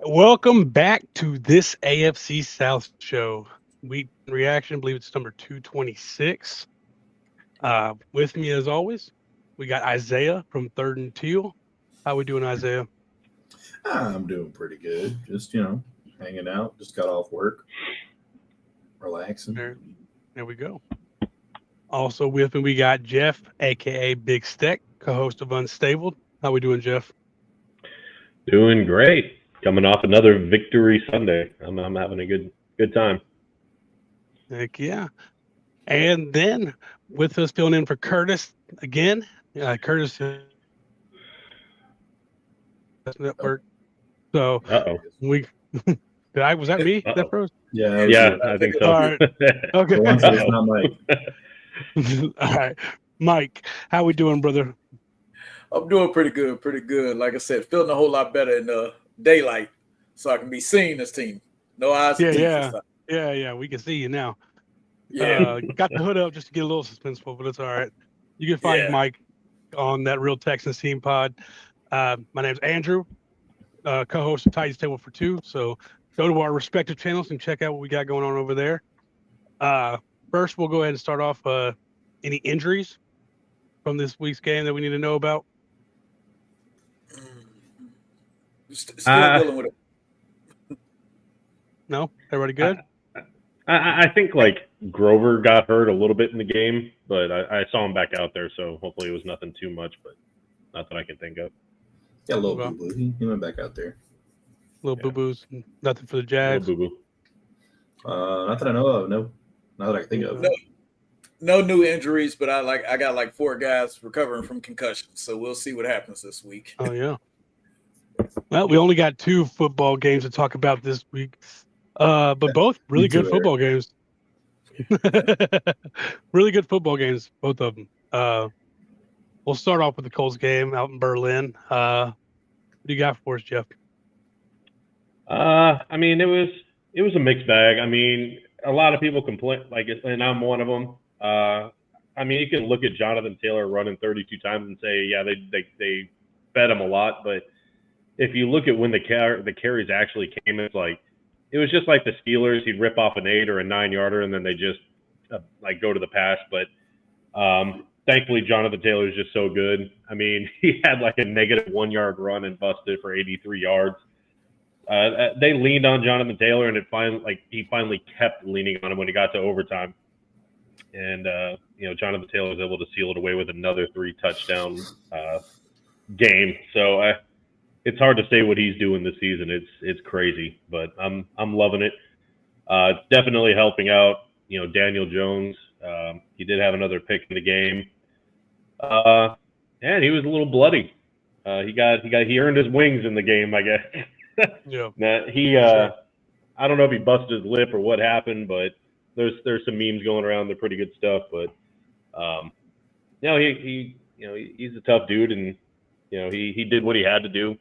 Welcome back to this AFC South show. Week reaction, I believe it's number 226. With me as always, we got Isaiah from Third and Teal. How we doing, Isaiah? I'm doing pretty good. Just, hanging out. Just got off work, relaxing. There, there we go. Also with me, we got Jeff, aka Big Steck, co-host of Unstable. How we doing, Jeff? Doing great. Coming off another victory Sunday. I'm having a good time. Heck yeah. And then with us filling in for Curtis again. Curtis Oh, network. So Uh oh. we was that me Uh that oh. froze? yeah, that was Yeah, you. I think All so. right. Okay. For once, it's not Mike. All right. Mike, how we doing, brother? I'm doing pretty good, pretty good. Like I said, feeling a whole lot better in the daylight, so I can be seeing this team. No eyes and Yeah, teeth this yeah. time. Yeah. We can see you now. Yeah, Got the hood up just to get a little suspenseful, but it's all right. You can find yeah. Mike on that Real Texans Team Pod. My name's Andrew, co-host of Titans Table for Two. So go to our respective channels and check out what we got going on over there. Uh, First, we'll go ahead and start off. Any injuries from this week's game that we need to know about? Still uh, dealing with it. No, everybody I, good? I think like Grover got hurt a little bit in the game, but I saw him back out there, so hopefully it was nothing too much, but not that I can think of. Got a little Well, boo boo. He went back out there. little Yeah, boo boos, nothing for the little Jags. boo boo. Not that I know of. No, not that I can think of. No, no new injuries, but I got like four guys recovering from concussions. So we'll see what happens this week. Oh yeah. Well, we only got two football games to talk about this week, but both Me really too, good Eric. football games. Really good football games, both of them. We'll start off with the Colts game out in Berlin. What do you got for us, Jeff? I mean, it was a mixed bag. I mean, a lot of people complain, like, and I'm one of them. I mean, you can look at Jonathan Taylor running 32 times and say, yeah, they fed him a lot, but if you look at when the carries actually came, it's like it was just like the Steelers. He'd rip off an 8 or a 9 yarder, and then they just like go to the pass. But thankfully, Jonathan Taylor is just so good. I mean, he had like a -1 yard run and busted for 83 yards. They leaned on Jonathan Taylor, and he finally kept leaning on him when he got to overtime. And Jonathan Taylor was able to seal it away with another 3 touchdown game. So it's hard to say what he's doing this season. It's crazy, but I'm loving it. It's definitely helping out. Daniel Jones. He did have another pick in the game, and he was a little bloody. He earned his wings in the game, I guess. Yeah, Now, sure. I don't know if he busted his lip or what happened, but there's some memes going around. They're pretty good stuff, but um, he's a tough dude, and he did what he had to do.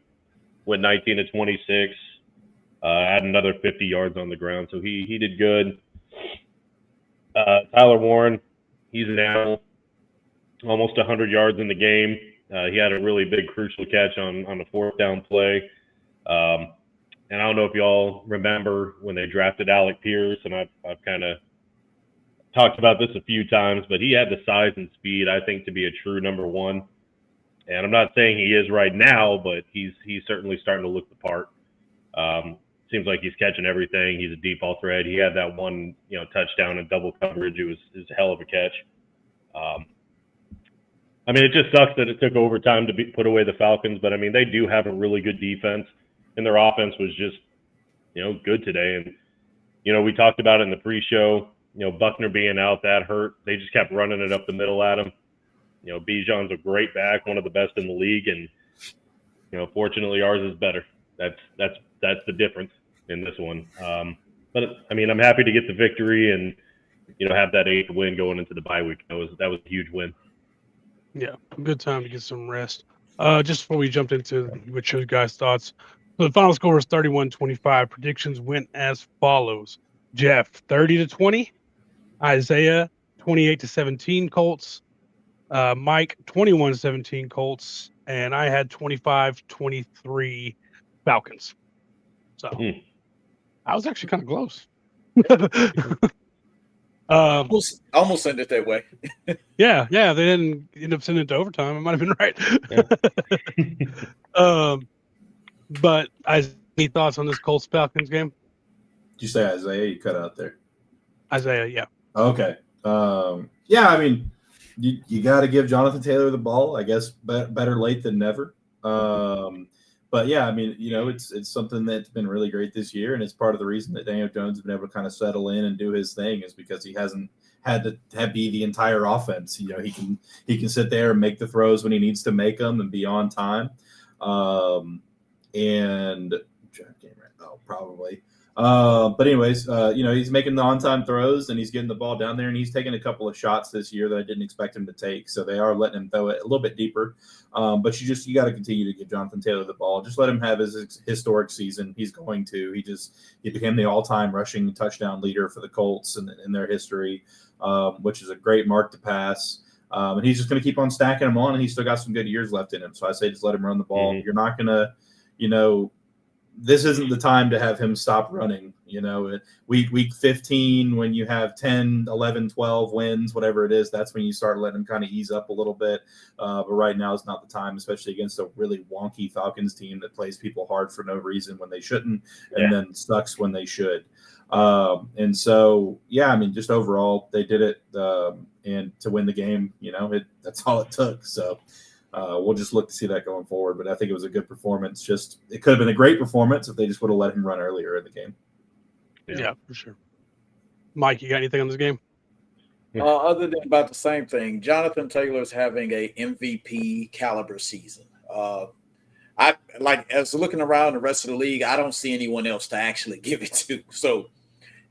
Went 19 to 26, had another 50 yards on the ground, so he did good. Tyler Warren, he's an animal, almost 100 yards in the game. He had a really big crucial catch on a fourth down play. And I don't know if y'all remember when they drafted Alec Pierce, and I've kind of talked about this a few times, but he had the size and speed, I think, to be a true number one. And I'm not saying he is right now, but he's certainly starting to look the part. Seems like he's catching everything. He's a deep ball threat. He had that one, touchdown in double coverage. It was a hell of a catch. Um, I mean, it just sucks that it took overtime to put away the Falcons, but I mean, they do have a really good defense, and their offense was just, good today. And we talked about it in the pre-show. Buckner being out, that hurt. They just kept running it up the middle at him. Bijan's a great back, one of the best in the league, and fortunately ours is better. That's the difference in this one. But I mean, I'm happy to get the victory and have that 8th win going into the bye week. That was a huge win. Yeah, good time to get some rest. Just before we jumped into what your guys' thoughts. So the final score was 31-25. Predictions went as follows. Jeff, 30 to 20. Isaiah, 28 to 17 Colts. Mike, 21-17 Colts. And I had 25-23 Falcons. So I was actually kind of close. Almost sent it that way. Yeah, they didn't end up sending it to overtime. I might have been right. But any thoughts on this Colts Falcons game? Did you say Isaiah? You cut out there. Isaiah, yeah. Okay. Yeah, I mean, you got to give Jonathan Taylor the ball. I guess better late than never. But yeah, I mean, it's something that's been really great this year, and it's part of the reason that Daniel Jones has been able to kind of settle in and do his thing is because he hasn't had to be the entire offense. He can sit there and make the throws when he needs to make them and be on time. Probably. But anyways, he's making the on-time throws and he's getting the ball down there and he's taking a couple of shots this year that I didn't expect him to take. So they are letting him throw it a little bit deeper. But you got to continue to give Jonathan Taylor the ball. Just let him have his historic season. He's going to. He became the all-time rushing touchdown leader for the Colts in their history, which is a great mark to pass. And he's just going to keep on stacking them on, and he's still got some good years left in him. So I say just let him run the ball. You're not going to, this isn't the time to have him stop running. Week 15, when you have 10, 11, 12 wins, whatever it is, that's when you start letting him kind of ease up a little bit. But right now is not the time, especially against a really wonky Falcons team that plays people hard for no reason when they shouldn't and then sucks when they should. And so, yeah, I mean, just overall, they did it. And to win the game, that's all it took. So we'll just look to see that going forward. But I think it was a good performance. It could have been a great performance if they just would have let him run earlier in the game. Yeah, for sure. Mike, you got anything on this game? Other than about the same thing, Jonathan Taylor's having a MVP caliber season. As looking around the rest of the league, I don't see anyone else to actually give it to. So,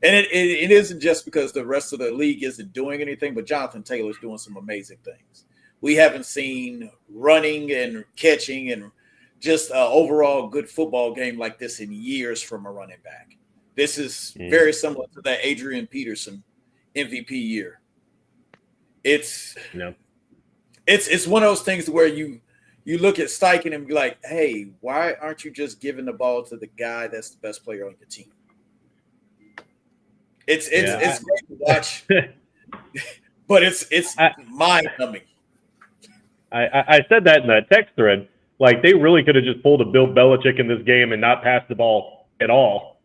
and it isn't just because the rest of the league isn't doing anything, but Jonathan Taylor's doing some amazing things. We haven't seen running and catching and just an overall good football game like this in years from a running back. This is very similar to that Adrian Peterson MVP year. It's one of those things where you look at Steichen and be like, hey, why aren't you just giving the ball to the guy that's the best player on your team? It's great to watch, but it's mind-numbing. I said that in that text thread. Like, they really could have just pulled a Bill Belichick in this game and not passed the ball at all.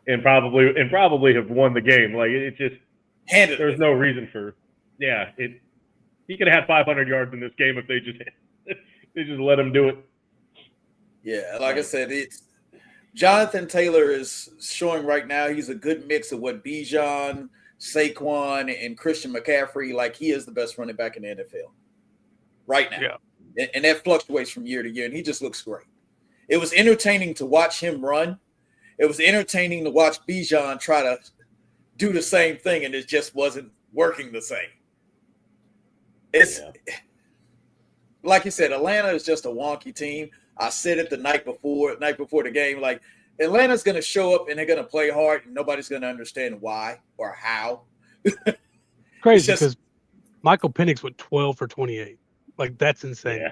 And probably have won the game. Like, it just there's no reason for he could have had 500 yards in this game if they just let him do it. Yeah, like I said, Jonathan Taylor is showing right now he's a good mix of what Bijan, Saquon, and Christian McCaffrey. Like, he is the best running back in the NFL right now. Yeah. And that fluctuates from year to year, and he just looks great. It was entertaining to watch him run. It was entertaining to watch Bijan try to do the same thing, and it just wasn't working the same. Like you said, Atlanta is just a wonky team. I said it the night before the game, like, Atlanta's going to show up and they're going to play hard, and nobody's going to understand why or how. Crazy because Michael Penix went 12 for 28. Like, that's insane. Yeah.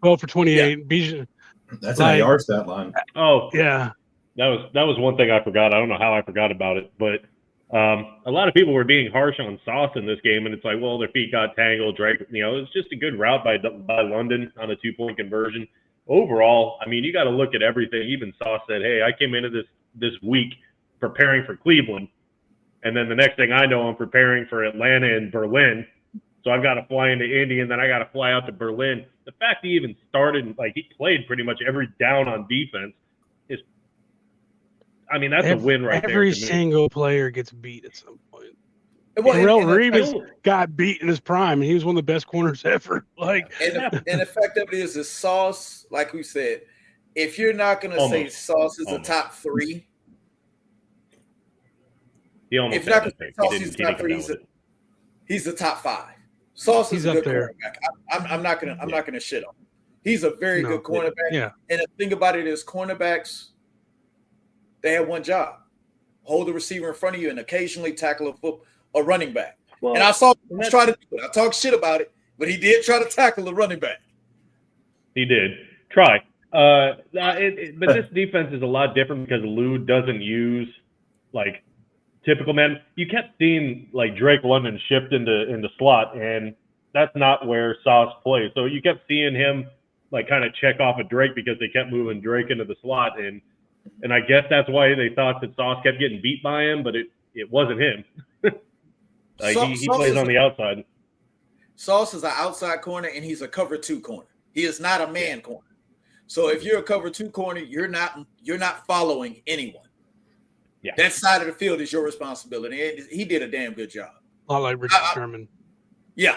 12 for 28. Yeah. Bijan, that's an AR stat line. Oh, yeah. That was one thing I forgot. I don't know how I forgot about it, but a lot of people were being harsh on Sauce in this game, and it's like, well, their feet got tangled. Drake, it was just a good route by London on a 2-point conversion. Overall, I mean, you got to look at everything. Even Sauce said, hey, I came into this week preparing for Cleveland, and then the next thing I know, I'm preparing for Atlanta and Berlin. So I've got to fly into Indy, and then I got to fly out to Berlin. The fact he even started, like, he played pretty much every down on defense is, I mean, that's a win right there. Every single player gets beat at some point. Terrell Reeves got beat in his prime, and he was one of the best corners ever. Like, and the fact of it is Sauce, like we said, if you're not going to say Sauce is a top 3, he almost if not going to say Sauce is top 3, he's the top 5. Sauce is a good cornerback. I'm not gonna shit on him. He's a very good cornerback. Yeah. And the thing about it is, cornerbacks, they have one job: hold the receiver in front of you and occasionally tackle a running back. Well, and I saw him try to do it. I talked shit about it, but he did try to tackle a running back. He did try. But this defense is a lot different because Lou doesn't use like typical man. You kept seeing like Drake London shift into slot, and that's not where Sauce plays. So you kept seeing him like kind of check off of Drake because they kept moving Drake into the slot, and I guess that's why they thought that Sauce kept getting beat by him, but it wasn't him. He plays on the outside. Sauce is an outside corner, and he's a cover 2 corner. He is not a man corner. So if you're a cover 2 corner, you're not following anyone. Yeah, that side of the field is your responsibility. And he did a damn good job. A lot like Richard Sherman. Yeah,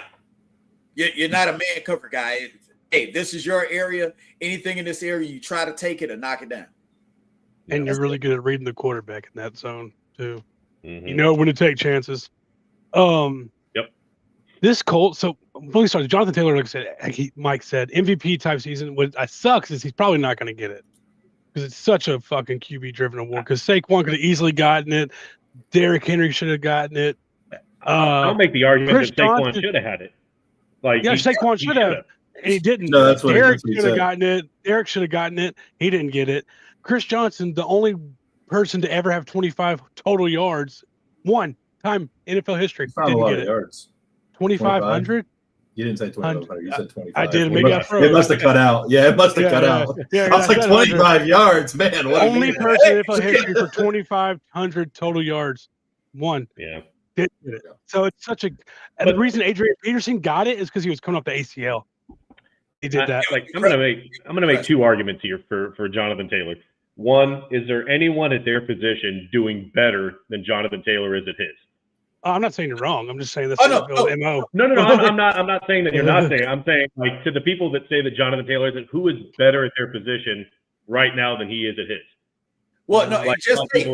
you're not a man cover guy. Hey, this is your area. Anything in this area, you try to take it or knock it down. And you're really good at reading the quarterback in that zone too. Mm-hmm. You know when to take chances. Yep. This Colt. So before we started, Jonathan Taylor, Mike said, MVP type season. What sucks is he's probably not going to get it because it's such a fucking QB driven award. Because Saquon could have easily gotten it. Derrick Henry should have gotten it. I'll make the argument Chris that Saquon Johnson should have had it. Like, yeah, Saquon should have, and he didn't. No, that's what Derrick he should have said. gotten it. Derrick should have gotten it. He didn't get it. Chris Johnson, the only person to ever have 25 total yards, one time NFL history, It's not a didn't lot get of it. yards. 2,500. You didn't say 2,500. You said 25. I did. Maybe I froze. It must have cut out. Yeah, it must have cut out. Yeah, I was like, 25 yards, man. What Only person in NFL history for 2,500 total yards. One. Yeah. Didn't get it. So it's such a. And the reason Adrian Peterson got it is because he was coming off the ACL. He did that. I'm gonna make 2 arguments here for Jonathan Taylor. One, is there anyone at their position doing better than Jonathan Taylor is at his? I'm not saying you're wrong. I'm just saying that's no. MO. No. I'm not saying that you're not saying. I'm saying like to the people that say that Jonathan Taylor isn't, who is better at their position right now than he is at his? Well, no, Like, just say,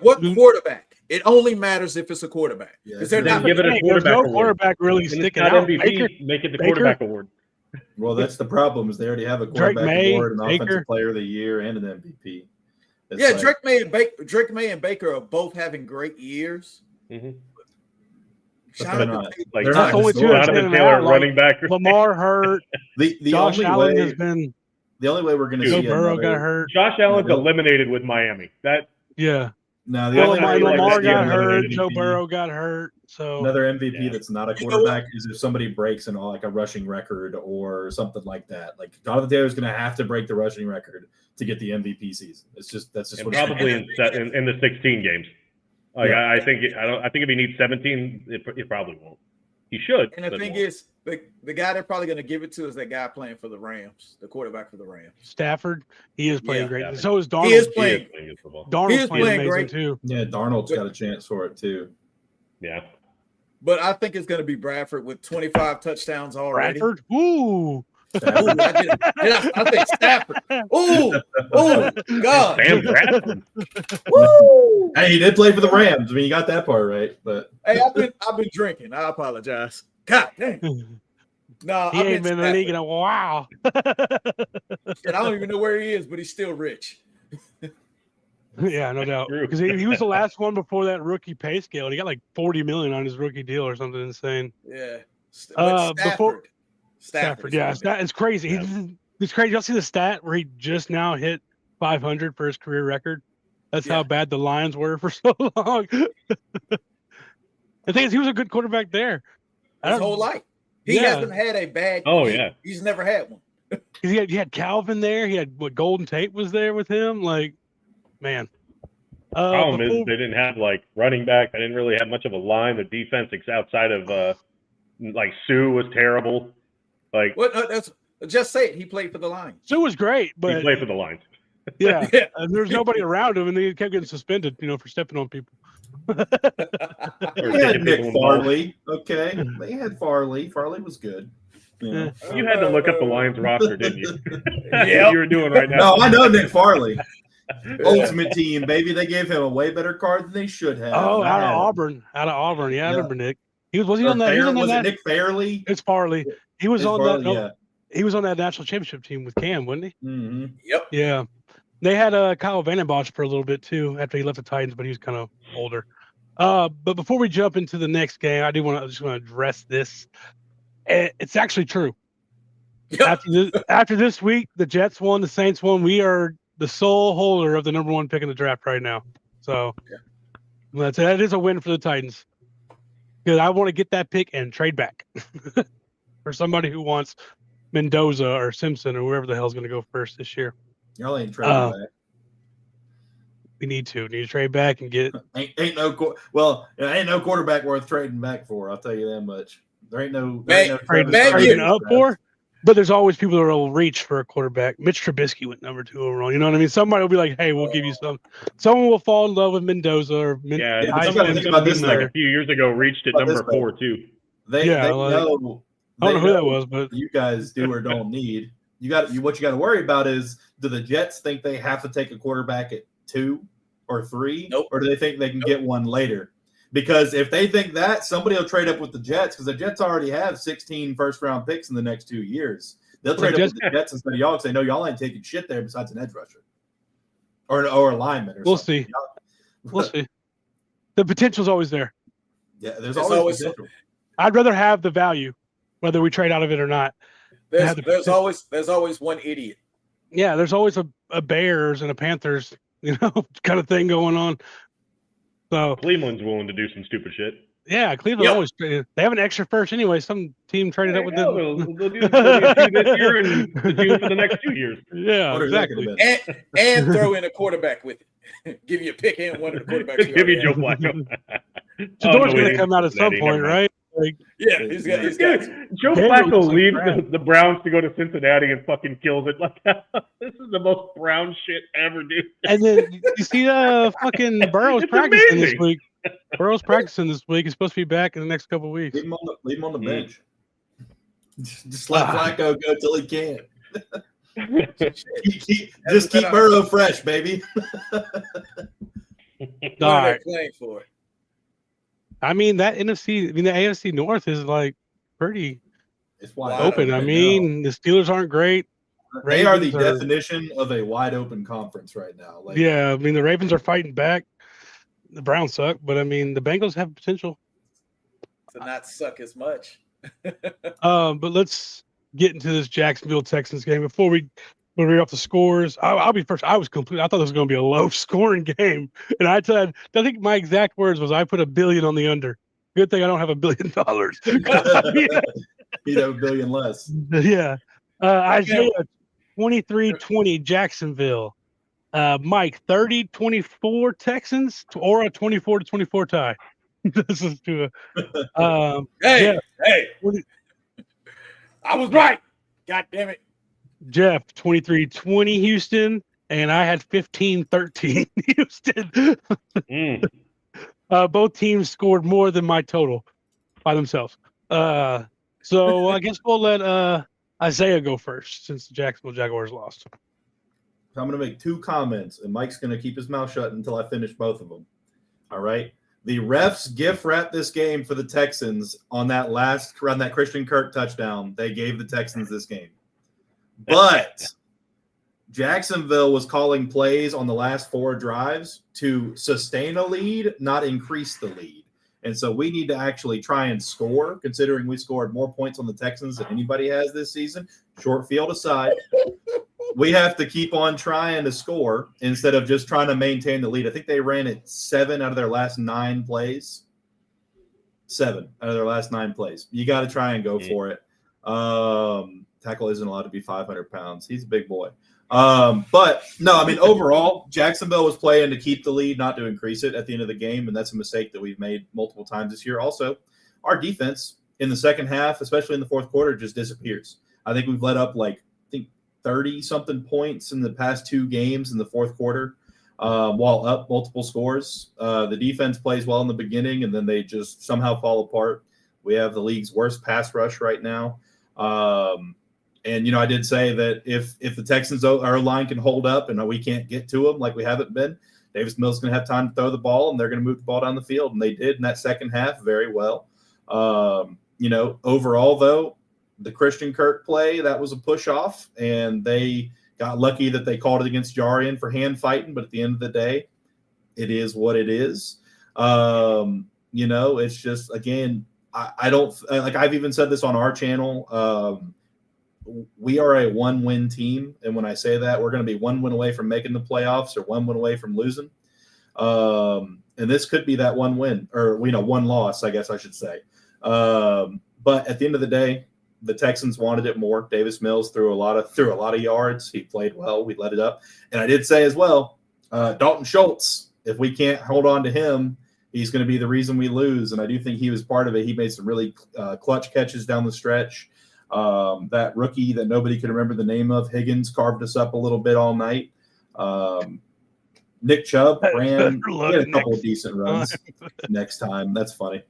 what quarterback? It only matters if it's a quarterback. Yeah, Is there then not give it a There's quarterback no award. quarterback really And sticking it's not out. MVP. Make it the quarterback award. Well, that's the problem is they already have a Drake quarterback May, award, an Baker. offensive player of the year, and an MVP. It's Yeah, like- Drake May and Baker are both having great years. Mm-hmm. But they're not. Like They're That's not only two historic. Jonathan that's Taylor out, like, running back. Lamar hurt. The Josh only Allen way has been. the only way we're going to Joe see Burrow another, got hurt. Josh Allen's No. eliminated with Miami. That Yeah. No, the Well, only way we're Lamar gonna see got another hurt. MVP Joe Burrow got hurt. So Another MVP Yeah. that's not a You know what? quarterback is if somebody breaks in like a rushing record or something like that. Like Jonathan Taylor's going to have to break the rushing record to get the MVP season. That's just and what probably in the 16 games. Like Yeah. I think if he needs 17, it probably won't. He should. And the but thing won't. is, the guy they're probably going to give it to is that guy playing for the Rams, the quarterback for the Rams. Stafford, he is playing Yeah. great. Stafford. So is Darnold. He is He playing. is playing good football. Darnold's he is playing playing amazing great. too. Yeah, Darnold's got a chance for it too. Yeah. But I think it's going to be Bradford with 25 touchdowns already. Bradford. Ooh. Ooh, I think Stafford. Ooh, God. Sam Bradford. Woo! Hey, he did play for the Rams. I mean, you got that part right, but Hey, I've been drinking. I apologize. God dang. No, He ain't been in the league in a while. And I don't even know where he is, but he's still rich. Yeah, no doubt. True. Because he was the last one before that rookie pay scale, and he got like $40 million on his rookie deal or something insane. Yeah. Stafford, yeah, it's crazy. Yeah. It's crazy. Y'all see the stat where he just now hit 500 for his career record? That's how bad the Lions were for so long. The thing is, he was a good quarterback there. His whole life. He hasn't had a bad Oh, year. yeah. He's never had one. He had Calvin there. He had Golden Tate was there with him. Like, man. Problem is they didn't have like running back. They didn't really have much of a line. The defense outside of like Sue was terrible. Like What? That's just say it. He played for the Lions. Sue was great, he but played for the Lions. yeah, Yeah. and there's nobody around him, and he kept getting suspended, for stepping on people. Or they had taking Nick people involved. Farley. Okay, they had Farley. Farley was good. Yeah. You had to look up the Lions roster, didn't you? That's Yep. what you were doing right now. No, I know Nick Farley. Ultimate Team, baby. They gave him a way better card than they should have. Oh, I out had of him. Auburn. Yeah, I remember Nick. Was he Or on that? He was on was it that. Nick Fairley? It's Farley. He was It's on Farley, that. yeah. He was on that national championship team with Cam, wasn't he? Mm-hmm. Yep. Yeah. They had Kyle Vandenbosch for a little bit too after he left the Titans, but he was kind of older. But before we jump into the next game, I just want to address this. It's actually true. Yep. After this week, the Jets won, the Saints won. We are the sole holder of the number 1 pick in the draft right now. So that is a win for the Titans. Because I want to get that pick and trade back for somebody who wants Mendoza or Simpson or whoever the hell's going to go first this year. Y'all ain't trading back. We need to trade back and get. Ain't no quarterback worth trading back for. I'll tell you that much. There ain't no trading up for. But there's always people that will reach for a quarterback. Mitch Trubisky went number 2 overall. You know what I mean? Somebody will be like, "Hey, we'll give you some." Someone will fall in love with Mendoza or you gotta think about this. Like a few years ago, reached at number 4 too. They know. I don't know who that was, but you guys do or don't need. What you got to worry about is, do the Jets think they have to take a quarterback at 2 or 3, or do they think they can get one later? Because if they think that, somebody will trade up with the Jets, because the Jets already have 16 first-round picks in the next 2 years. They'll trade up with the Jets instead of y'all, because they know y'all ain't taking shit there besides an edge rusher or a lineman. We'll see. We'll see. The potential's always there. Yeah, there's always potential. I'd rather have the value, whether we trade out of it or not. There's always one idiot. Yeah, there's always a Bears and a Panthers, kind of thing going on. So Cleveland's willing to do some stupid shit. Yeah, Cleveland always they have an extra first anyway. Some team traded up with them. They'll do 2 this year and the 2 for the next 2 years. Yeah, exactly. And throw in a quarterback with it. Give you a pick and one of the quarterbacks. Give you Joe Flacco. Jador's going to come out at some point, right? He's got Joe Flacco leaves the Browns to go to Cincinnati and fucking kills it. Like, this is the most Brown shit ever, dude. And then you see fucking Burrow's practicing this week. Burrow's practicing this week. He's supposed to be back in the next couple of weeks. Leave him on the bench. Just let Flacco go till he can. Keep Burrow fresh, baby. What are they playing for? I mean, the AFC North is like pretty wide open. I mean, the Steelers aren't great. They are the definition of a wide open conference right now. Yeah, I mean, the Ravens are fighting back. The Browns suck, but I mean, the Bengals have potential to not suck as much. But let's get into this Jacksonville Texans game before we read off the scores. I'll be first. I thought this was going to be a low scoring game, and I think my exact words was, I put $1 billion on the under. Good thing I don't have $1 billion. You'd have $1 billion less. Yeah. Isaiah 23-20 Jacksonville. Mike 30-24 Texans or a 24-24 tie. This is to hey, I was right. God damn it. Jeff 23-20 Houston, and I had 15-13 Houston. Both teams scored more than my total by themselves. So I guess we'll let Isaiah go first, since the Jacksonville Jaguars lost. I'm going to make 2 comments, and Mike's going to keep his mouth shut until I finish both of them. All right. The refs gift wrapped this game for the Texans on that Christian Kirk touchdown. They gave the Texans this game. But Jacksonville was calling plays on the last 4 drives to sustain a lead, not increase the lead. And so we need to actually try and score, considering we scored more points on the Texans than anybody has this season. Short field aside, we have to keep on trying to score instead of just trying to maintain the lead. I think they ran it 7 out of their last 9 plays. 7 out of their last 9 plays. You got to try and go for it. Tackle isn't allowed to be 500 pounds. He's a big boy. But no, I mean, overall, Jacksonville was playing to keep the lead, not to increase it at the end of the game. And that's a mistake that we've made multiple times this year. Also, our defense in the second half, especially in the fourth quarter, just disappears. I think we've let up 30-something points in the past 2 games in the fourth quarter, while up multiple scores. The defense plays well in the beginning, and then they just somehow fall apart. We have the league's worst pass rush right now. And, I did say that if the Texans, our line can hold up and we can't get to them like we haven't been, Davis Mills is going to have time to throw the ball, and they're going to move the ball down the field. And they did in that second half very well. Overall, though, the Christian Kirk play, that was a push off, and they got lucky that they called it against Jarian for hand fighting. But at the end of the day, it is what it is. It's just, again, I don't like, I've even said this on our channel. we are a 1-win team. And when I say that, we're going to be 1 win away from making the playoffs or 1 win away from losing. And this could be that 1 win or, 1 loss, I guess I should say. But at the end of the day, the Texans wanted it more. Davis Mills threw a lot of yards. He played well. We let it up. And I did say as well, Dalton Schultz, if we can't hold on to him, he's going to be the reason we lose. And I do think he was part of it. He made some really clutch catches down the stretch. That rookie that nobody could remember the name of, Higgins, carved us up a little bit all night. Nick Chubb ran he had a couple of decent runs next time. That's funny.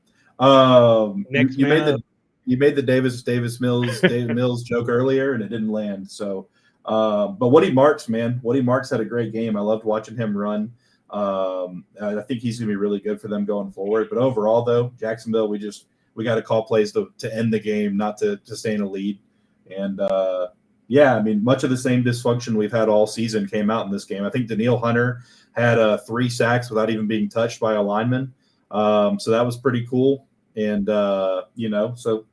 You made the Davis Mills joke earlier, and it didn't land. So, but Woody Marks had a great game. I loved watching him run. I think he's going to be really good for them going forward. But overall, though, Jacksonville, we got to call plays to end the game, not to stay in a lead. And much of the same dysfunction we've had all season came out in this game. I think Danielle Hunter had 3 sacks without even being touched by a lineman. So that was pretty cool. And so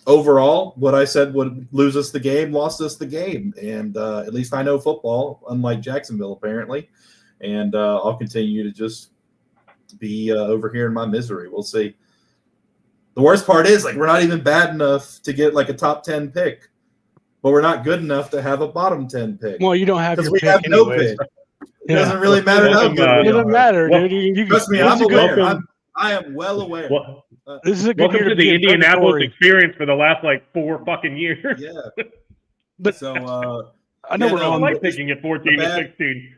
overall, what I said would lose us the game, lost us the game. And at least I know football, unlike Jacksonville, apparently. And I'll continue to just be over here in my misery. We'll see. The worst part is, we're not even bad enough to get a top 10 pick, but we're not good enough to have a bottom 10 pick. Well, you don't have your we pick have no pick. It doesn't really matter how good we are. It doesn't matter, dude. Trust me, I'm aware. I am well aware. This is a good welcome to the Indianapolis experience for the last 4 fucking years. Yeah. But so I know we're on picking at 14 to 16.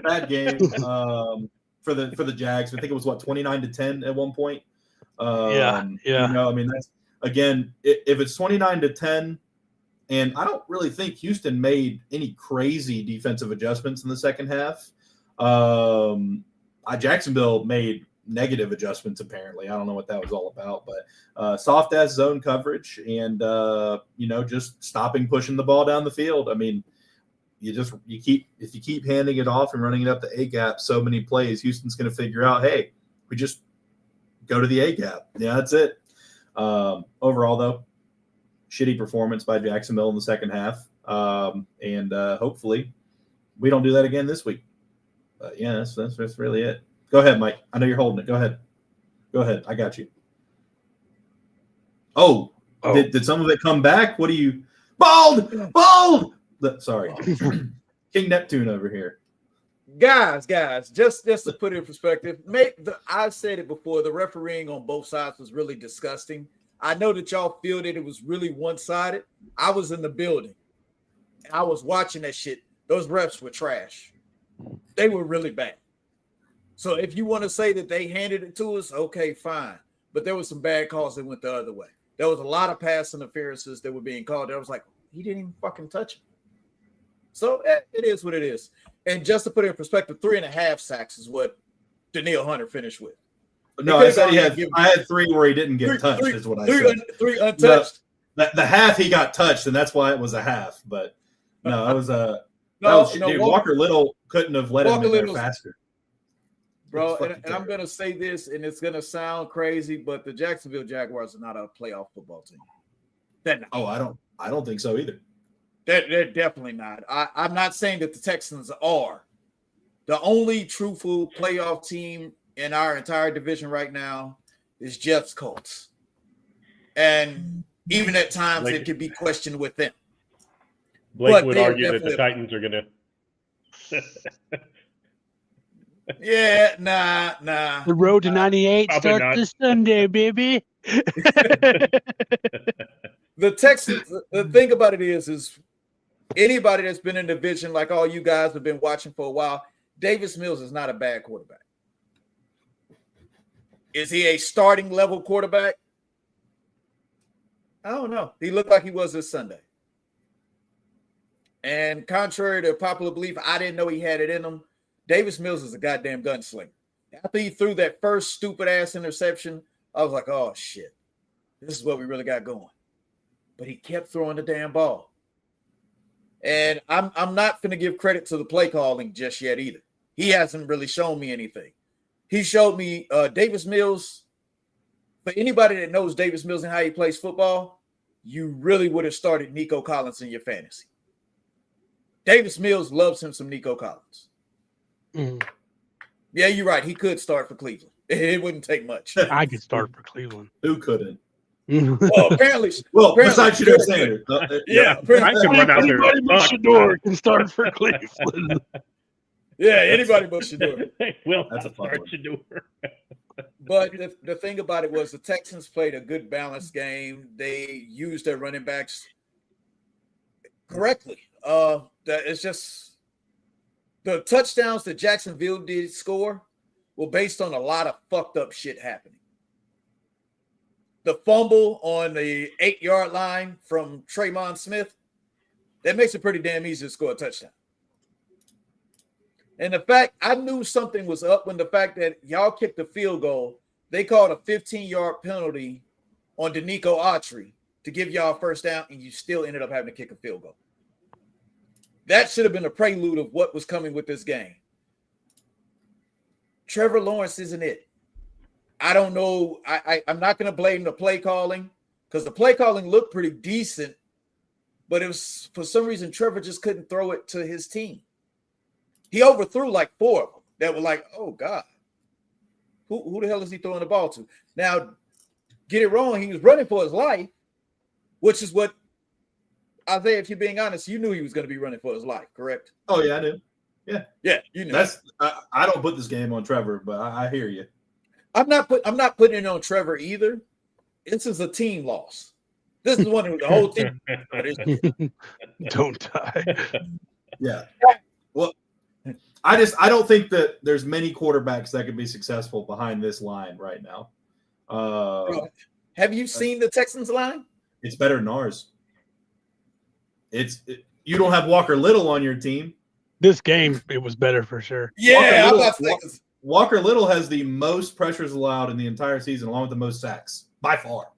Bad game for the Jags. I think it was 29-10 at one point. Yeah. That's again, if it's 29-10, and I don't really think Houston made any crazy defensive adjustments in the second half. Jacksonville made negative adjustments apparently. I don't know what that was all about, but soft ass zone coverage and just stopping pushing the ball down the field. I mean, if you keep handing it off and running it up the A gap so many plays, Houston's going to figure out, hey, we just go to the A gap. Yeah, that's it. Overall, though, shitty performance by Jacksonville in the second half, and hopefully we don't do that again this week. But yeah, that's really it. Go ahead, Mike. I know you're holding it. Go ahead. I got you. Oh. Did some of it come back? What do you – Bald! Sorry. King Neptune over here. Guys, just to put it in perspective, I've said it before, the refereeing on both sides was really disgusting. I know that y'all feel that it was really one-sided. I was in the building. I was watching that shit. Those refs were trash. They were really bad. So if you want to say that they handed it to us, okay, fine. But there was some bad calls that went the other way. There was a lot of pass interferences that were being called. I was like, he didn't even fucking touch him. So it is what it is. And just to put it in perspective, 3.5 sacks is what Danielle Hunter finished with. No, I said I had 3 where he didn't get touched, is what I said. 3 untouched. The half he got touched, and that's why it was a half. But no, it was a Walker Little couldn't have let him in there faster. Bro, and I'm going to say this, and it's going to sound crazy, but the Jacksonville Jaguars are not a playoff football team. They're not. Oh, I don't think so either. They're definitely not. I'm not saying that the Texans are. The only truthful playoff team in our entire division right now is Jeff's Colts. And even at times it could be questioned with them. Blake would argue that the Titans are going to – Yeah, nah. The road to 98 starts this Sunday, baby. The Texans, the thing about it is anybody that's been in the division, like all you guys have been watching for a while, Davis Mills is not a bad quarterback. Is he a starting level quarterback? I don't know. He looked like he was this Sunday. And contrary to popular belief, I didn't know he had it in him. Davis Mills is a goddamn gunslinger. After he threw that first stupid-ass interception, I was like, oh, shit. This is what we really got going. But he kept throwing the damn ball. And I'm not going to give credit to the play calling just yet either. He hasn't really shown me anything. He showed me Davis Mills. For anybody that knows Davis Mills and how he plays football, you really would have started Nico Collins in your fantasy. Davis Mills loves him some Nico Collins. Mm. Yeah, you're right. He could start for Cleveland. It wouldn't take much. I could start for Cleveland. Who couldn't? Well, apparently. Besides Shador Sanders. Yeah. I could run out there. Anybody but Shador can start for Cleveland. Yeah, anybody but Shador. Well, That's a fun start one. Shador. But the thing about it was the Texans played a good balanced game. They used their running backs correctly. That it's just the touchdowns that Jacksonville did score were based on a lot of fucked up shit happening. The fumble on the 8-yard line from Tremon Smith, that makes it pretty damn easy to score a touchdown. And the fact I knew something was up when the fact that y'all kicked the field goal, they called a 15-yard penalty on Danico Autry to give y'all a first down, and you still ended up having to kick a field goal. That should have been a prelude of what was coming with this game. Trevor Lawrence isn't it. I don't know. I'm not going to blame the play calling because the play calling looked pretty decent, but it was for some reason Trevor just couldn't throw it to his team. He overthrew like 4 of them that were like, oh, God, who the hell is he throwing the ball to? Now, get it wrong. He was running for his life, which is what, Isaiah, if you're being honest, you knew he was going to be running for his life, correct? Oh, yeah, I did. Yeah, you knew. I don't put this game on Trevor, but I hear you. I'm not putting it on Trevor either. This is a team loss. This is one of the whole team. Don't die. Yeah. Well, I don't think that there's many quarterbacks that can be successful behind this line right now. Have you seen the Texans line? It's better than ours. You don't have Walker Little on your team. This game, it was better for sure. Yeah, Walker Little has the most pressures allowed in the entire season, along with the most sacks by far.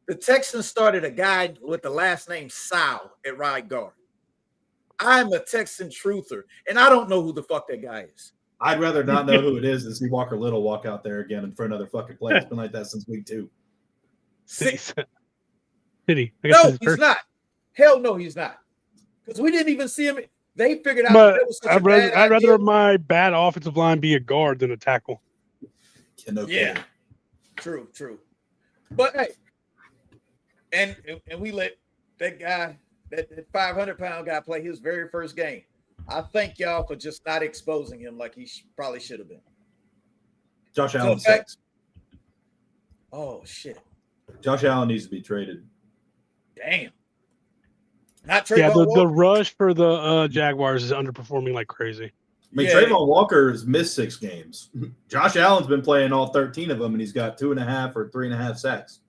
The Texans started a guy with the last name Sal at right guard. I'm a Texan truther, and I don't know who the fuck that guy is. I'd rather not know who it is than see Walker Little walk out there again for another fucking play. It's been like that since week 2. City. No, he's not. Hell no, he's not. Because we didn't even see him. They figured out but it was such I'd rather my bad offensive line be a guard than a tackle. Yeah. True. But hey, and we let that guy, that 500-pound guy, play his very first game. I thank y'all for just not exposing him like he probably should have been. Josh Allen sucks. Oh shit. Josh Allen needs to be traded. Damn. Not Trayvon Walker. The rush for the Jaguars is underperforming like crazy. I mean, Trayvon Walker's missed 6 games. Josh Allen's been playing all 13 of them, and he's got 2.5 or 3.5 sacks.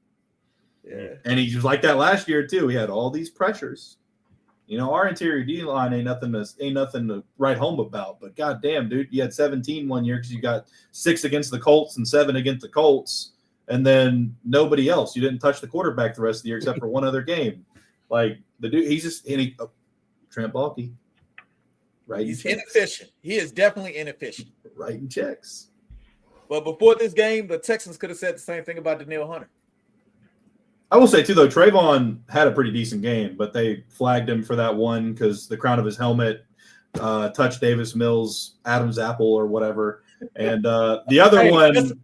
Yeah. And he was like that last year, too. He had all these pressures. You know, our interior D line ain't nothing to write home about. But goddamn, dude, you had 17 one year because you got 6 against the Colts and 7 against the Colts, and then nobody else. You didn't touch the quarterback the rest of the year except for one other game. Like the dude, he's just Trent Baalke. Right, he's inefficient. He is definitely inefficient. Writing checks. But before this game, the Texans could have said the same thing about Danielle Hunter. I will say, too, though, Trayvon had a pretty decent game, but they flagged him for that one because the crown of his helmet touched Davis Mills' Adam's apple or whatever. And the other one.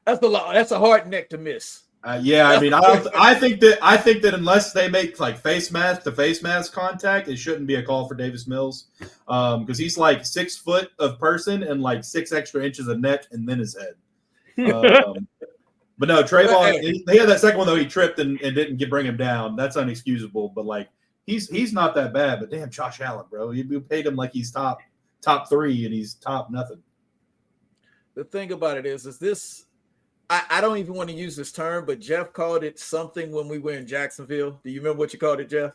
That's a hard neck to miss. Yeah, I mean, I think that unless they make like face mask to face mask contact, it shouldn't be a call for Davis Mills because he's like 6 foot of person and like 6 extra inches of neck and then his head. But no, Trayvon, he had that second one though. He tripped and didn't bring him down. That's unexcusable. But like he's not that bad. But damn, Josh Allen, bro, you paid him like he's top 3 and he's top nothing. The thing about it is this. I don't even want to use this term, but Jeff called it something when we were in Jacksonville. Do you remember what you called it, Jeff?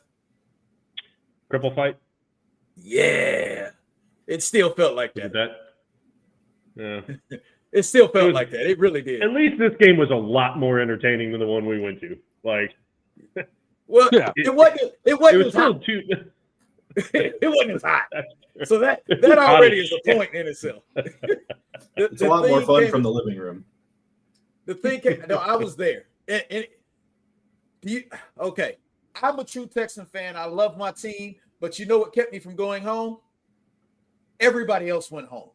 Cripple fight? Yeah. It still felt like that. Yeah. It still felt like that. It really did. At least this game was a lot more entertaining than the one we went to. Like, well, yeah. It wasn't as hot. It wasn't as hot. So that already is a point in itself. It's a lot more fun from the living room. The thing, I was there, and Okay. I'm a true Texan fan. I love my team, but you know what kept me from going home? Everybody else went home.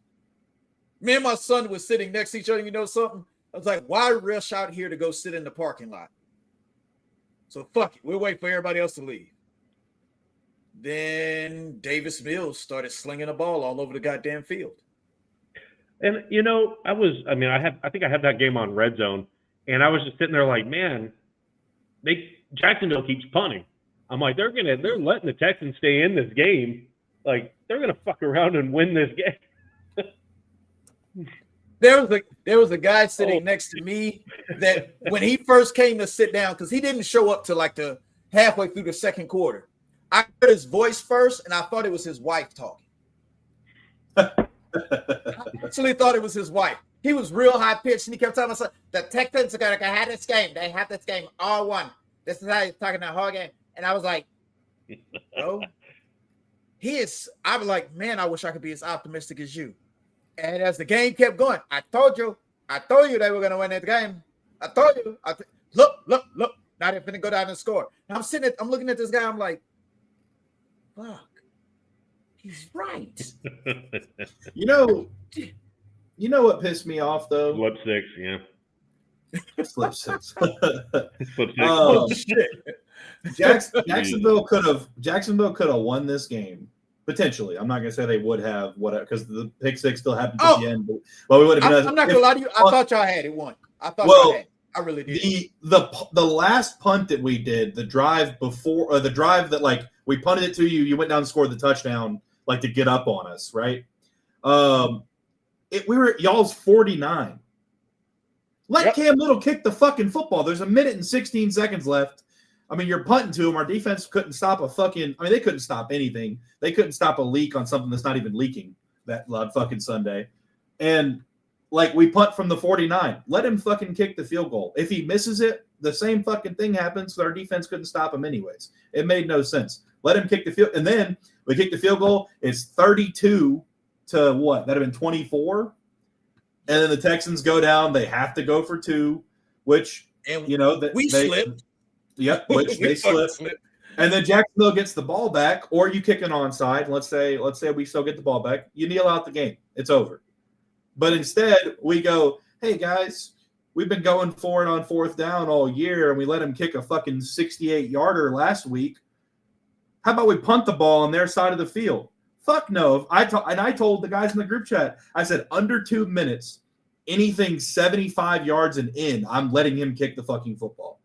Me and my son was sitting next to each other. You know something? I was like, why rush out here to go sit in the parking lot? So fuck it. We'll wait for everybody else to leave. Then Davis Mills started slinging a ball all over the goddamn field. And I think I had that game on Red Zone, and I was just sitting there like, man, Jacksonville keeps punting. I'm like, they're letting the Texans stay in this game. Like, they're gonna fuck around and win this game. There was a guy sitting next to me that when he first came to sit down, because he didn't show up till like the halfway through the second quarter. I heard his voice first, and I thought it was his wife talking. I actually thought it was his wife. He was real high pitched, and he kept telling us, "The Texans are gonna have this game. They have this game all won. This is how he's talking that whole game." And I was like, "Oh, he is." I was like, "Man, I wish I could be as optimistic as you." And as the game kept going, I told you they were gonna win that game. I told you. Look. Now they're gonna go down and score. And I'm looking at this guy. I'm like, fuck, he's right. You know what pissed me off though? Slip six, yeah. Slip six. Slip six. Oh shit. Jacksonville could have won this game potentially. I'm not gonna say they would have, because the pick six still happened at the end. But we would have. I'm not gonna lie to you. I thought y'all had it won. I thought y'all had it. I really did. The last punt that we did, the drive before, or the drive that like we punted it to you, you went down and scored the touchdown, like to get up on us, right? We were at y'all's 49. Let Cam Little kick the fucking football. There's a minute and 16 seconds left. I mean, you're punting to them. Our defense couldn't stop they couldn't stop anything. They couldn't stop a leak on something that's not even leaking that fucking Sunday. And like, we punt from the 49. Let him fucking kick the field goal. If he misses it, the same fucking thing happens. So our defense couldn't stop him anyways. It made no sense. Let him kick the field. And then we kick the field goal. It's 32 to what? That'd have been 24. And then the Texans go down. They have to go for 2, which, we slipped. Yep, which they slipped. And then Jacksonville gets the ball back, or you kick an onside. Let's say we still get the ball back. You kneel out the game. It's over. But instead, we go, hey, guys, we've been going for it on 4th down all year, and we let him kick a fucking 68-yarder last week. How about we punt the ball on their side of the field? Fuck no. I told the guys in the group chat, I said, under 2 minutes, anything 75 yards and in, I'm letting him kick the fucking football.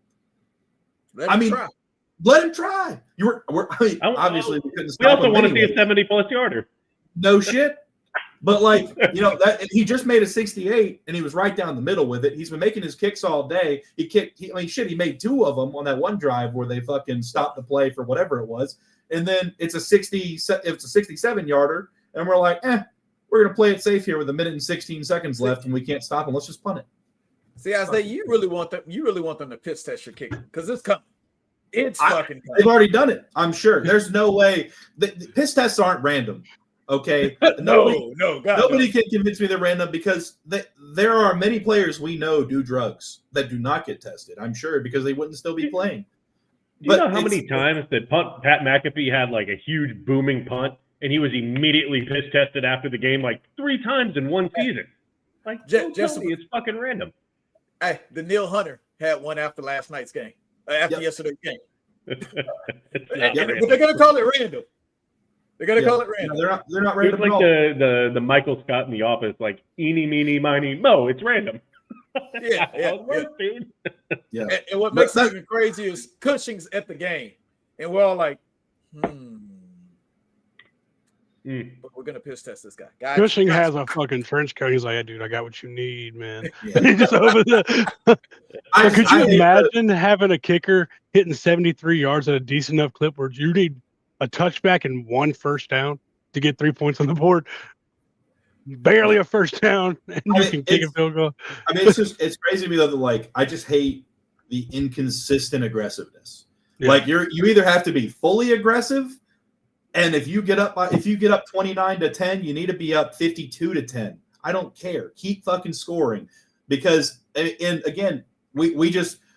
Let him try. Obviously, we couldn't stop him. We also want to see a 70-plus yarder. No shit. But that he just made a 68, and he was right down the middle with it. He's been making his kicks all day. He made 2 of them on that one drive where they fucking stopped the play for whatever it was. And then it's a 67-yarder, and we're like, we're gonna play it safe here with a minute and 16 seconds left, and we can't stop him. Let's just punt it. See, Isaiah, you really want them to piss test your kicker, because it's coming. It's fucking coming. They've already done it. I'm sure. There's no way. The piss tests aren't random. Okay. Nobody can convince me they're random, because there are many players we know do drugs that do not get tested. I'm sure, because they wouldn't still be playing. Do you know how many times that Pat McAfee had like a huge booming punt, and he was immediately piss tested after the game, like 3 times in one season? Like, it's fucking random. Hey, the Neil Hunter had one after last night's game, yesterday's game. But they're gonna call it random. They're gonna call it random. No, they're not random. It's like the Michael Scott in The Office, like eeny, meeny, miny, mo. It's random. Dude. Yeah. And what makes it even crazy is Cushing's at the game, and we're all like, But we're gonna piss test this guy. Cushing has a fucking trench coat. He's like, "Hey, dude, I got what you need, man." He just over the. Could you imagine having a kicker hitting 73 yards at a decent enough clip where you need a touchback and 1 first down to get 3 points on the board? Barely a first down, and you can kick a field goal. I mean, it's crazy to me though. Like, I just hate the inconsistent aggressiveness. Yeah. Like, you either have to be fully aggressive, and if you get up 29-10, you need to be up 52-10. I don't care. Keep fucking scoring, because, and again, we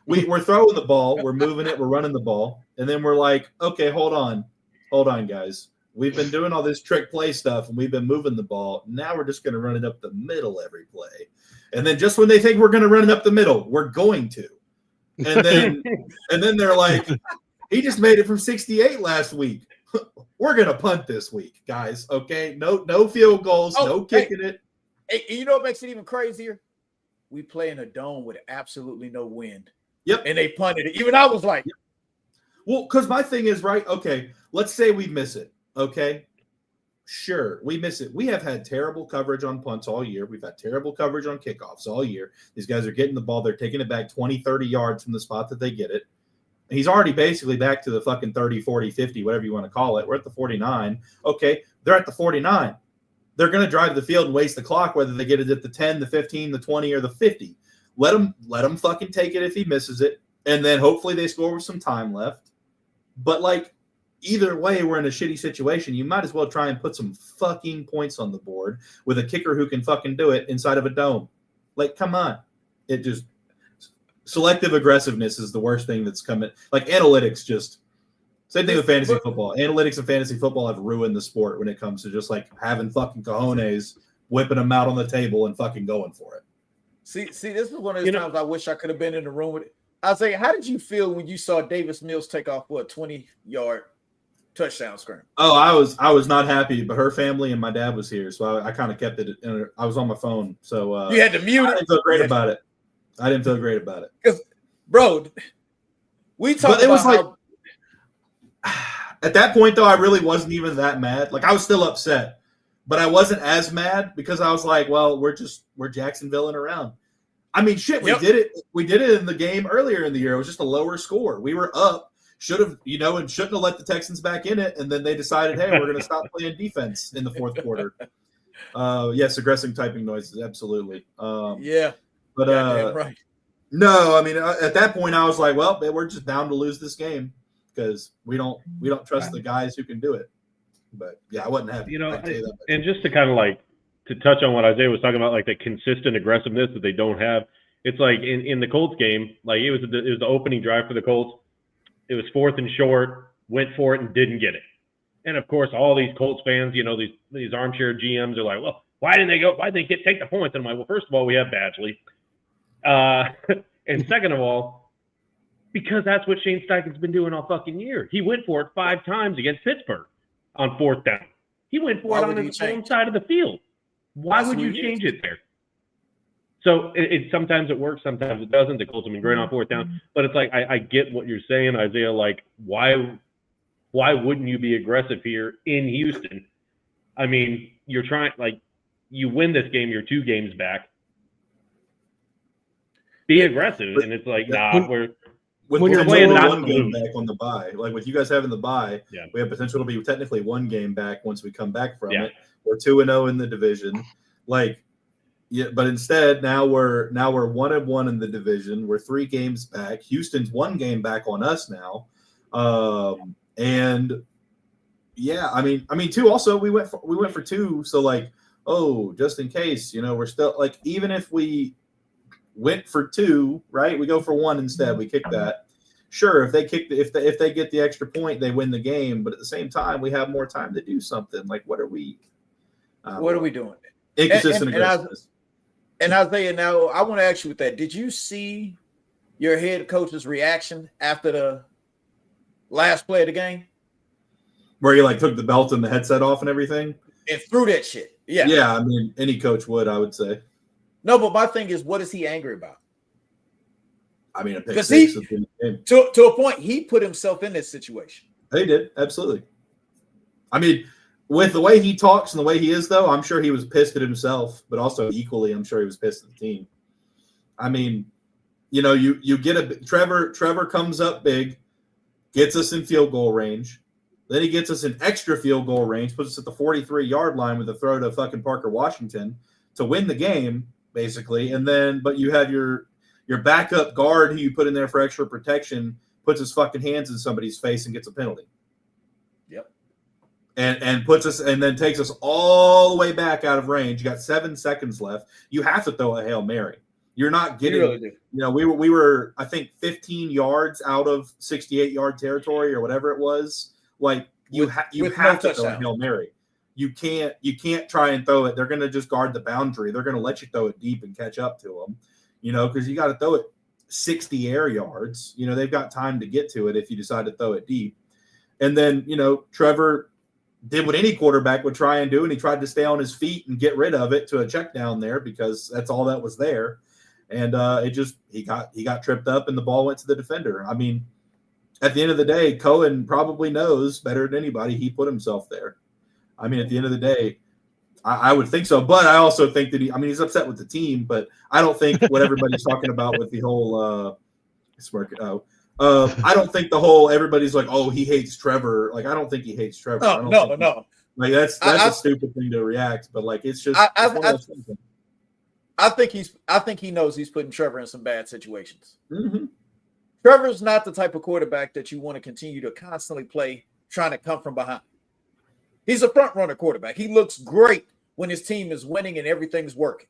we're throwing the ball, we're moving it, we're running the ball, and then we're like, okay, hold on, guys. We've been doing all this trick play stuff, and we've been moving the ball. Now we're just going to run it up the middle every play, and then just when they think we're going to run it up the middle, we're going to, and then they're like, he just made it from 68 last week. We're going to punt this week, guys. Okay, no field goals, no kicking it. Hey, you know what makes it even crazier? We play in a dome with absolutely no wind. Yep, and they punted it. Even I was like, well, because my thing is, right, okay, let's say we miss it. Okay, sure, we miss it. We have had terrible coverage on punts all year. We've had terrible coverage on kickoffs all year. These guys are getting the ball. They're taking it back 20, 30 yards from the spot that they get it. And he's already basically back to the fucking 30, 40, 50, whatever you want to call it. We're at the 49. Okay, they're at the 49. They're going to drive the field and waste the clock, whether they get it at the 10, the 15, the 20, or the 50. Let him fucking take it if he misses it. And then hopefully they score with some time left. But, like, either way, we're in a shitty situation. You might as well try and put some fucking points on the board with a kicker who can fucking do it inside of a dome. Like, come on. It just selective aggressiveness is the worst thing that's coming. Like, analytics just same thing with fantasy football. Analytics and fantasy football have ruined the sport when it comes to just like having fucking cojones, whipping them out on the table and fucking going for it. See, this is one of those times I wish I could have been in the room with it. I was like, how did you feel when you saw Davis Mills take off for a 20-yard touchdown screen? Oh, I was not happy, but her family and my dad was here, so I kind of kept it. I was on my phone, so you had to mute it. I didn't feel great about it. Because, bro, we talked about how. At that point, though, I really wasn't even that mad. Like, I was still upset, but I wasn't as mad because I was like, well, we're Jacksonvilling around. I mean, shit, we did it. We did it in the game earlier in the year. It was just a lower score. We were up, and shouldn't have let the Texans back in it. And then they decided, hey, we're going to stop playing defense in the fourth quarter. Yes, aggressive typing noises, absolutely. Yeah, but right. No, I mean, at that point, I was like, well, we're just bound to lose this game because we don't trust the guys who can do it. But yeah, I wasn't happy. And just to kind of like to touch on what Isaiah was talking about, like the consistent aggressiveness that they don't have. It's like in the Colts game, like it was the opening drive for the Colts. It was 4th and short, went for it and didn't get it. And of course, all these Colts fans, these armchair GMs are like, well, why didn't they go? Why didn't they take the points? And I'm like, well, first of all, we have Badgley. And second of all, because that's what Shane Steichen's been doing all fucking year. He went for it 5 times against Pittsburgh on 4th down. He went for it on his own side of the field. Why would you change it there? So it sometimes it works, sometimes it doesn't. The Colts have been great on 4th down, but it's like I get what you're saying, Isaiah. Like why wouldn't you be aggressive here in Houston? I mean, you're trying you win this game, you're 2 games back. Be aggressive, and it's like when you're playing one game back on the bye, like with you guys having the bye, we have potential to be technically 1 game back once we come back from it. We're 2-0 in the division, but instead now we're 1-1 in the division. We're 3 games back. Houston's 1 game back on us now, and yeah, I mean 2. Also, we went for 2, so just in case, we're still even if we went for 2, right? We go for 1 instead. We kick that. Sure, if they get the extra point, they win the game. But at the same time, we have more time to do something. Like, what are we? What are we doing? Inconsistent aggressiveness. And Isaiah, now I want to ask you with that. Did you see your head coach's reaction after the last play of the game? Where he took the belt and the headset off and everything? And threw that shit. Yeah. Yeah, I mean, any coach would, I would say. No, but my thing is, what is he angry about? I mean, because to a point, he put himself in this situation. He did, absolutely. I mean, with the way he talks and the way he is, though, I'm sure he was pissed at himself, but also equally, I'm sure he was pissed at the team. I mean, you get Trevor comes up big, gets us in field goal range. Then he gets us in extra field goal range, puts us at the 43-yard line with a throw to fucking Parker Washington to win the game, basically. And then, but you have your backup guard who you put in there for extra protection, puts his fucking hands in somebody's face and gets a penalty. Yep. And puts us, and then takes us all the way back out of range. You got 7 seconds left. You have to throw a Hail Mary. You're not getting, really do. We were, I think, 15 yards out of 68-yard territory or whatever it was. Like you have no to throw a touchdown. Hail Mary. You can't try and throw it. They're going to just guard the boundary. They're going to let you throw it deep and catch up to them, because you got to throw it 60 air yards. They've got time to get to it if you decide to throw it deep. And then, Trevor did what any quarterback would try and do, and he tried to stay on his feet and get rid of it to a check down there because that's all that was there. And he got tripped up and the ball went to the defender. I mean, at the end of the day, Cohen probably knows better than anybody he put himself there. I mean, at the end of the day, I would think so. But I also think that he's upset with the team, but I don't think what everybody's talking about with the whole I don't think the whole everybody's like, oh, he hates Trevor. Like, I don't think he hates Trevor. No. Like that's a stupid thing to react, but like it's just I think he knows he's putting Trevor in some bad situations. Mm-hmm. Trevor's not the type of quarterback that you want to continue to constantly play trying to come from behind. He's a front runner quarterback. He looks great when his team is winning and everything's working.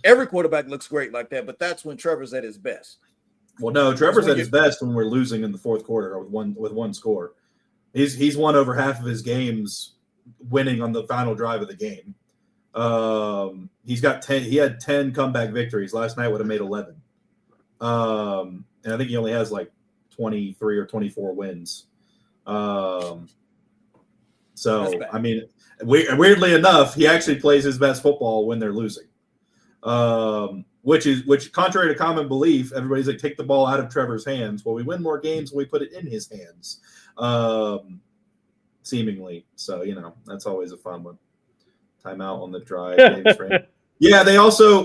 Every quarterback looks great like that, but that's when Trevor's at his best. Well, no, Trevor's at his best when we're losing in the fourth quarter with one score. He's won over half of his games winning on the final drive of the game. He's got 10. He had 10 comeback victories. Last night would have made 11. And I think he only has like 23 or 24 wins. So I mean, weirdly enough, he actually plays his best football when they're losing. Which contrary to common belief, everybody's like, take the ball out of Trevor's hands. Well, we win more games when we put it in his hands. Seemingly. So, that's always a fun one. Timeout on the drive. Yeah, they also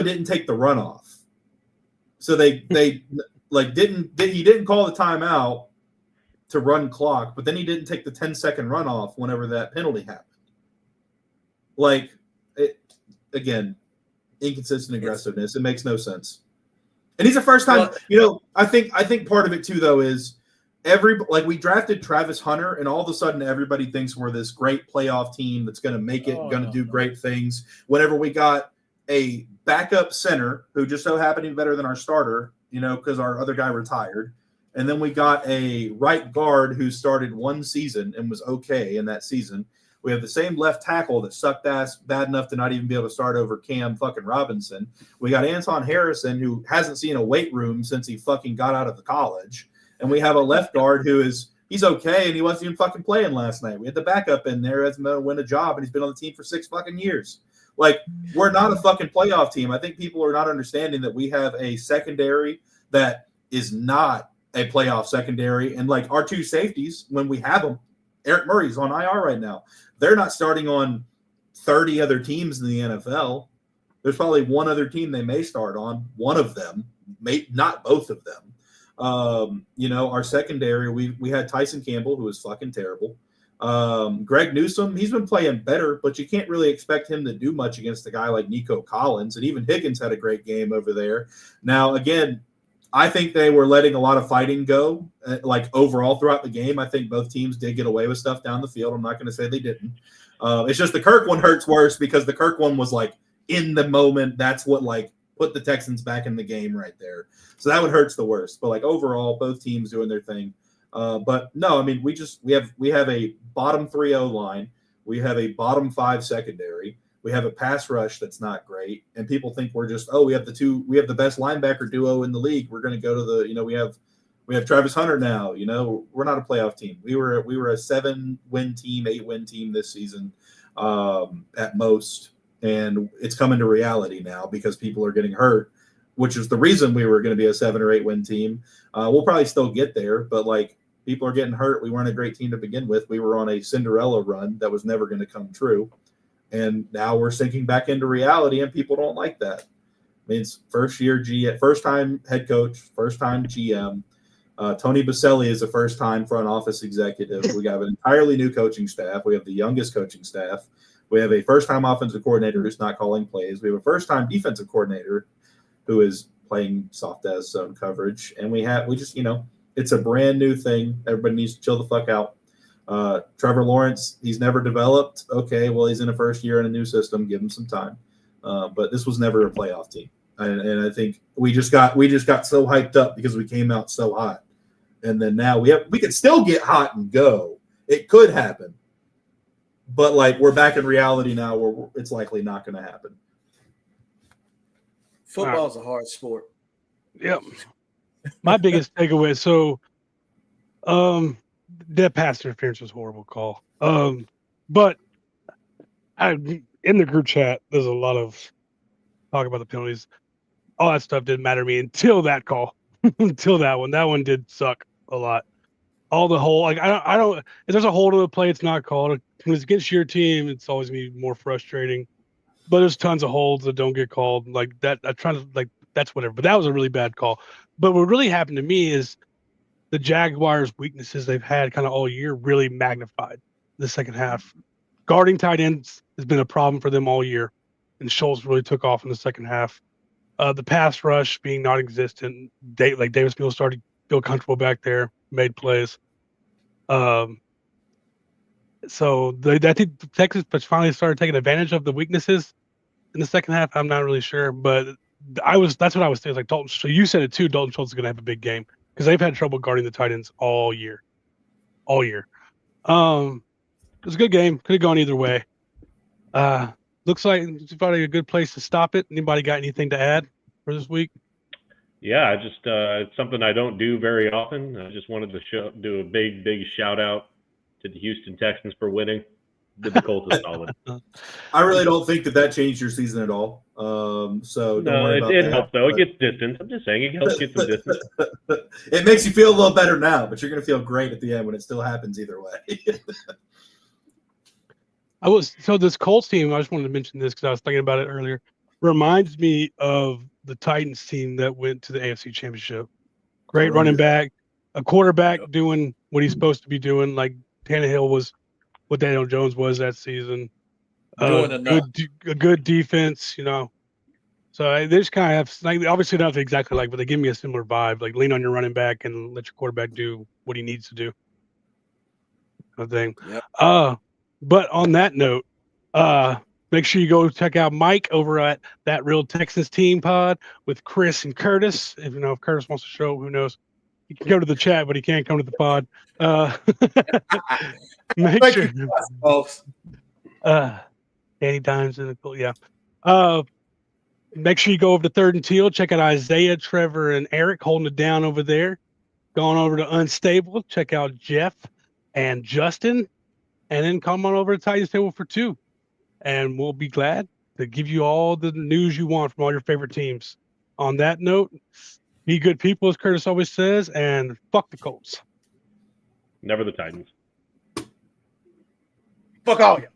didn't take the runoff. So he didn't call the timeout to run clock, but then he didn't take the 10-second runoff whenever that penalty happened. Like, again, inconsistent aggressiveness. It makes no sense. And he's a first time, I think part of it too, though, is we drafted Travis Hunter, and all of a sudden everybody thinks we're this great playoff team that's going to make it, going to do great things. Whenever we got a backup center who just so happened to be better than our starter, because our other guy retired. And then we got a right guard who started one season and was okay in that season. We have the same left tackle that sucked ass bad enough to not even be able to start over Cam fucking Robinson. We got Anton Harrison, who hasn't seen a weight room since he fucking got out of the college. And we have a left guard he's okay, and he wasn't even fucking playing last night. We had the backup in there as to win a job, and he's been on the team for 6 fucking years. Like, we're not a fucking playoff team. I think people are not understanding that we have a secondary that is not a playoff secondary. And like our two safeties, when we have them, Eric Murray's on IR right now. They're not starting on 30 other teams in the NFL. There's probably one other team they may start on, one of them, not both of them. Our secondary, we had Tyson Campbell, who was fucking terrible. Greg Newsome, he's been playing better, but you can't really expect him to do much against a guy like Nico Collins. And even Higgins had a great game over there. Now, again, I think they were letting a lot of fighting go, like overall throughout the game. I think both teams did get away with stuff down the field. I'm not going to say they didn't. It's just the Kirk one hurts worse because the Kirk one was like in the moment. That's what like put the Texans back in the game right there. So that one hurts the worst. But like overall, both teams doing their thing. But no, I mean, we have a bottom 3 O-line. We have a bottom 5 secondary. We have a pass rush that's not great, and people think we're just we have the best linebacker duo in the league. We're going to go to the we have Travis Hunter now. We're not a playoff team. We were a 7-win team, 8-win team this season at most, and it's coming to reality now because people are getting hurt, which is the reason we were going to be a 7 or 8-win team. We'll probably still get there, but like people are getting hurt. We weren't a great team to begin with. We were on a Cinderella run that was never going to come true. And now we're sinking back into reality, and people don't like that. I mean, it's first time head coach, first time GM. Tony Baselli is a first time front office executive. We have an entirely new coaching staff. We have the youngest coaching staff. We have a first time offensive coordinator who's not calling plays. We have a first time defensive coordinator who is playing soft as zone coverage. And it's a brand new thing. Everybody needs to chill the fuck out. Trevor Lawrence, he's never developed. Okay, well, he's in a first year in a new system. Give him some time. but this was never a playoff team. And I think we just got so hyped up because we came out so hot, and then now we could still get hot and go. It could happen, but like we're back in reality now, where it's likely not going to happen. Football's a hard sport. Yep. My biggest takeaway. So, that pass interference was a horrible call. But in the group chat, there's a lot of talk about the penalties. All that stuff didn't matter to me until that call, until that one. That one did suck a lot. All the whole, like, I don't. If there's a hold of the play, it's not called. When it's against your team, it's always gonna be more frustrating. But there's tons of holds that don't get called like that. I try to like that's whatever. But that was a really bad call. But what really happened to me is the Jaguars' weaknesses they've had kind of all year really magnified in the second half. Guarding tight ends has been a problem for them all year, and Schultz really took off in the second half. The pass rush being non-existent, Davis Mills started to feel comfortable back there, made plays. So I think Texas finally started taking advantage of the weaknesses in the second half. I'm not really sure, but that's what I was saying. Like Dalton, so you said it too. Dalton Schultz is going to have a big game because they've had trouble guarding the tight ends all year. It was a good game. Could have gone either way. Looks like it's probably a good place to stop it. Anybody got anything to add for this week? Yeah, I just it's something I don't do very often. I just wanted to do a big shout out to the Houston Texans for winning. Did the Colts a solid. I really don't think that changed your season at all. So don't worry about it that. helps though. It gets distance. I'm just saying it helps get some distance. It makes you feel a little better now, but you're going to feel great at the end when it still happens either way. This Colts team, I just wanted to mention this because I was thinking about it earlier, reminds me of the Titans team that went to the AFC Championship. Great running back, a quarterback doing what he's supposed to be doing, like Tannehill was what Daniel Jones was that season. A good defense, you know. So they just kind of have, like, obviously not exactly like, but they give me a similar vibe, like lean on your running back and let your quarterback do what he needs to do. I think. Yep. But on that note, make sure you go check out Mike over at That Real Texas Team Pod with Chris and Curtis. If Curtis wants to show, who knows? He can go to the chat, but he can't come to the pod. Make sure. Danny Dimes in the cool, yeah. Make sure you go over to Third and Teal. Check out Isaiah, Trevor, and Eric holding it down over there. Going over to Unstable. Check out Jeff and Justin. And then come on over to Titans Table for 2. And we'll be glad to give you all the news you want from all your favorite teams. On that note, be good people, as Curtis always says, and fuck the Colts. Never the Titans. Fuck all you.